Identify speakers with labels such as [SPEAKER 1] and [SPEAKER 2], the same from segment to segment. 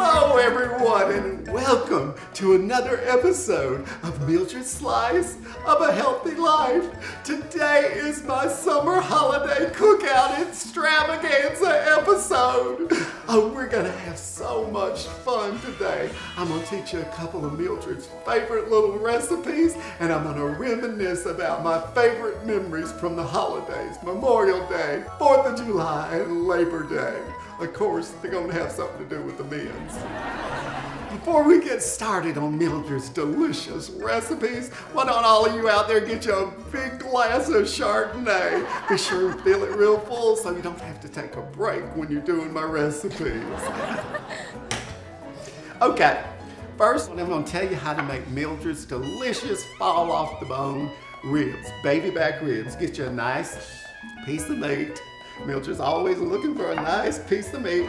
[SPEAKER 1] Hello everyone and welcome to another episode of Mildred's Slice of a Healthy Life. Today is my summer holiday cookout extravaganza episode. Oh, we're gonna have so much fun today. I'm gonna teach you a couple of Mildred's favorite little recipes, and I'm gonna reminisce about my favorite memories from the holidays, Memorial Day, 4th of July, and Labor Day. Of course, they're gonna have something to do with the men's. Before we get started on Mildred's delicious recipes, why don't all of you out there get you a big glass of Chardonnay? Be sure to fill it real full so you don't have to take a break when you're doing my recipes. Okay, first I'm gonna tell you how to make Mildred's delicious fall off the bone ribs, baby back ribs. Get you a nice piece of meat. Mildred's always looking for a nice piece of meat,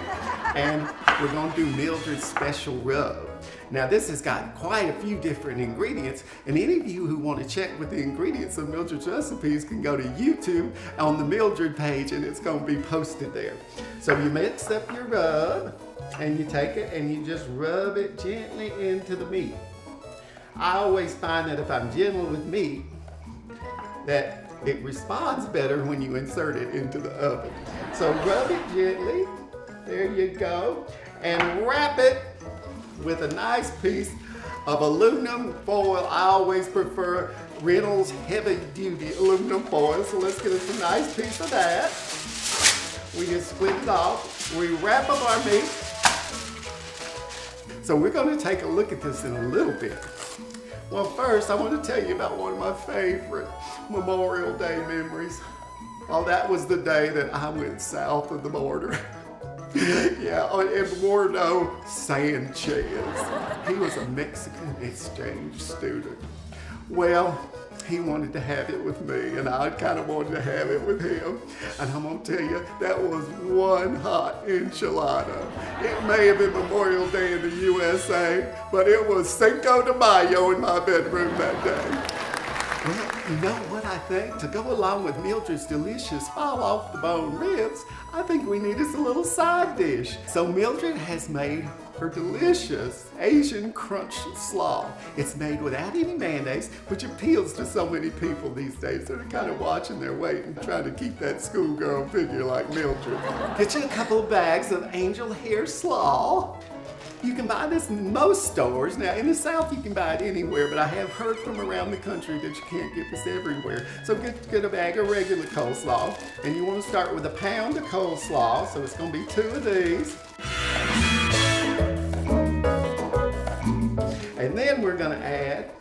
[SPEAKER 1] and we're gonna do Mildred's special rub. Now this has got quite a few different ingredients, and any of you who want to check with the ingredients of Mildred's recipes can go to YouTube on the Mildred page, and it's gonna be posted there. So you mix up your rub, and you take it and you just rub it gently into the meat. I always find that if I'm gentle with meat, that it responds better when you insert it into the oven. So rub it gently, there you go, and wrap it with a nice piece of aluminum foil. I always prefer Reynolds heavy duty aluminum foil, so let's get us a nice piece of that. We just split it off, we wrap up our meat. So we're gonna take a look at this in a little bit. Well, first, I want to tell you about one of my favorite Memorial Day memories. Oh, that was the day that I went south of the border. Yeah, Eduardo Sanchez. He was a Mexican exchange student. Well, he wanted to have it with me, and I kind of wanted to have it with him. And I'm gonna tell you, that was one hot enchilada. It may have been Memorial Day in the USA, but it was Cinco de Mayo in my bedroom that day. Well, you know what I think? To go along with Mildred's delicious fall off the bone ribs, I think we need us a little side dish. So Mildred has made her delicious Asian crunch slaw. It's made without any mayonnaise, which appeals to so many people these days. They're kind of watching their weight and trying to keep that schoolgirl figure like Mildred. Get you a couple of bags of angel hair slaw. You can buy this in most stores. Now, in the South, you can buy it anywhere, but I have heard from around the country that you can't get this everywhere. So get a bag of regular coleslaw, and you want to start with a pound of coleslaw, so it's going to be 2 of these. And then we're going to add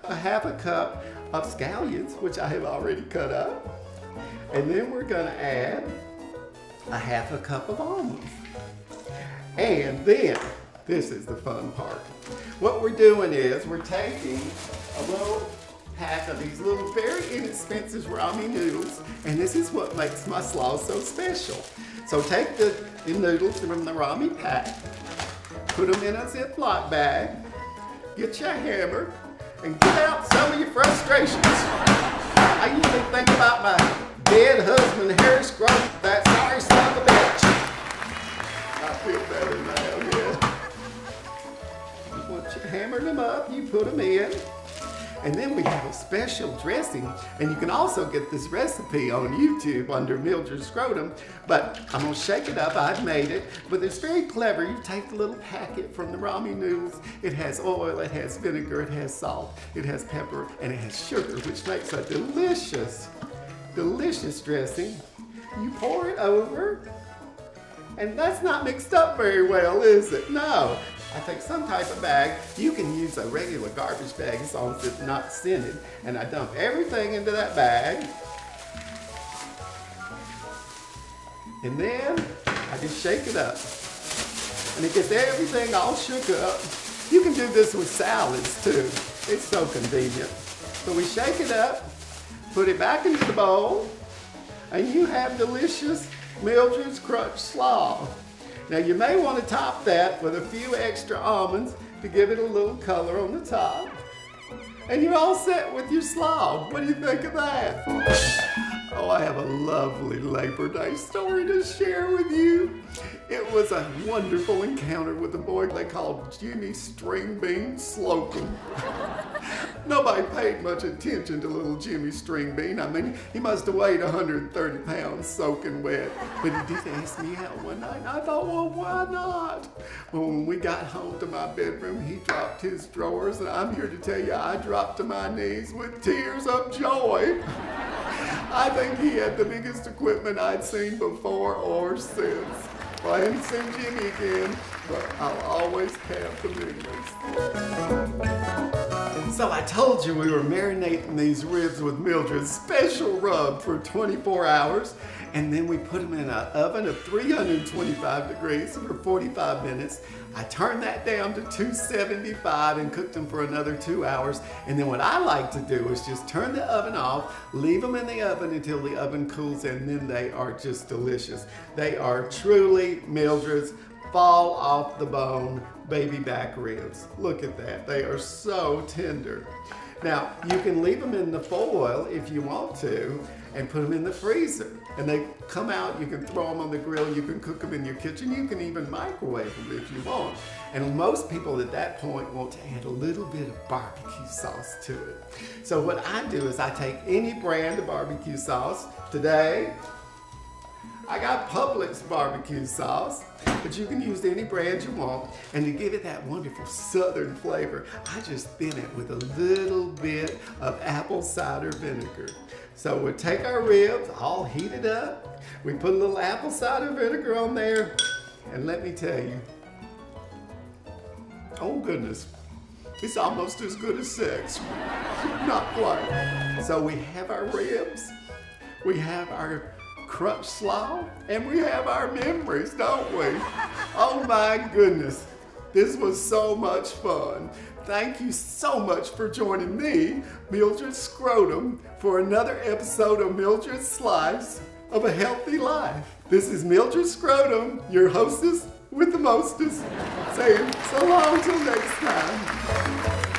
[SPEAKER 1] a half a cup of scallions, which I have already cut up. And then we're going to add a half a cup of almonds. And then, this is the fun part. What we're doing is we're taking a little pack of these little very inexpensive ramen noodles, and this is what makes my slaw so special. So take the noodles from the ramen pack, put them in a Ziploc bag, get your hammer, and get out some of your frustrations. I usually think about my dead husband, Harry Scruggs, that sorry son of a bitch. I feel better now, yeah. Once you hammer them up, you put them in. And then we have a special dressing, and you can also get this recipe on YouTube under Mildred Scrotum, but I'm gonna shake it up. I've made it, but it's very clever. You take the little packet from the ramen noodles. It has oil, it has vinegar, it has salt, it has pepper, and it has sugar, which makes a delicious, delicious dressing. You pour it over, and that's not mixed up very well, is it? No. I take some type of bag. You can use a regular garbage bag as long as it's not scented. And I dump everything into that bag. And then I just shake it up. And it gets everything all shook up. You can do this with salads too. It's so convenient. So we shake it up, put it back into the bowl, and you have delicious Mildred's Crunch Slaw. Now you may want to top that with a few extra almonds to give it a little color on the top. And you're all set with your slaw. What do you think of that? Oh, I have a lovely Labor Day story to share with you. It was a wonderful encounter with a boy they called Jimmy String Bean Slocum. Nobody paid much attention to little Jimmy String Bean. I mean, he must have weighed 130 pounds soaking wet. But he did ask me out one night, and I thought, well, why not? Well, when we got home to my bedroom, he dropped his drawers, and I'm here to tell you, I dropped to my knees with tears of joy. I think he had the biggest equipment I'd seen before or since. Well, I haven't seen Jimmy again, but I'll always have the memories. So I told you we were marinating these ribs with Mildred's special rub for 24 hours, and then we put them in an oven of 325 degrees for 45 minutes. I turned that down to 275 and cooked them for another 2 hours. And then what I like to do is just turn the oven off, leave them in the oven until the oven cools, and then they are just delicious. They are truly Mildred's fall off the bone baby back ribs. Look at that, they are so tender. Now, you can leave them in the foil if you want to and put them in the freezer. And they come out, you can throw them on the grill, you can cook them in your kitchen, you can even microwave them if you want. And most people at that point want to add a little bit of barbecue sauce to it. So what I do is I take any brand of barbecue sauce. Today, I got Publix barbecue sauce, but you can use any brand you want. And to give it that wonderful southern flavor, I just thin it with a little bit of apple cider vinegar. So we'll take our ribs, all heated up. We put a little apple cider vinegar on there. And let me tell you, oh goodness, it's almost as good as sex. Not quite. So we have our ribs, we have our crunch slaw, and we have our memories, don't we? Oh my goodness, this was so much fun. Thank you so much for joining me, Mildred Scrotum, for another episode of Mildred's Slice of a Healthy Life. This is Mildred Scrotum, your hostess with the mostest, saying so long till next time.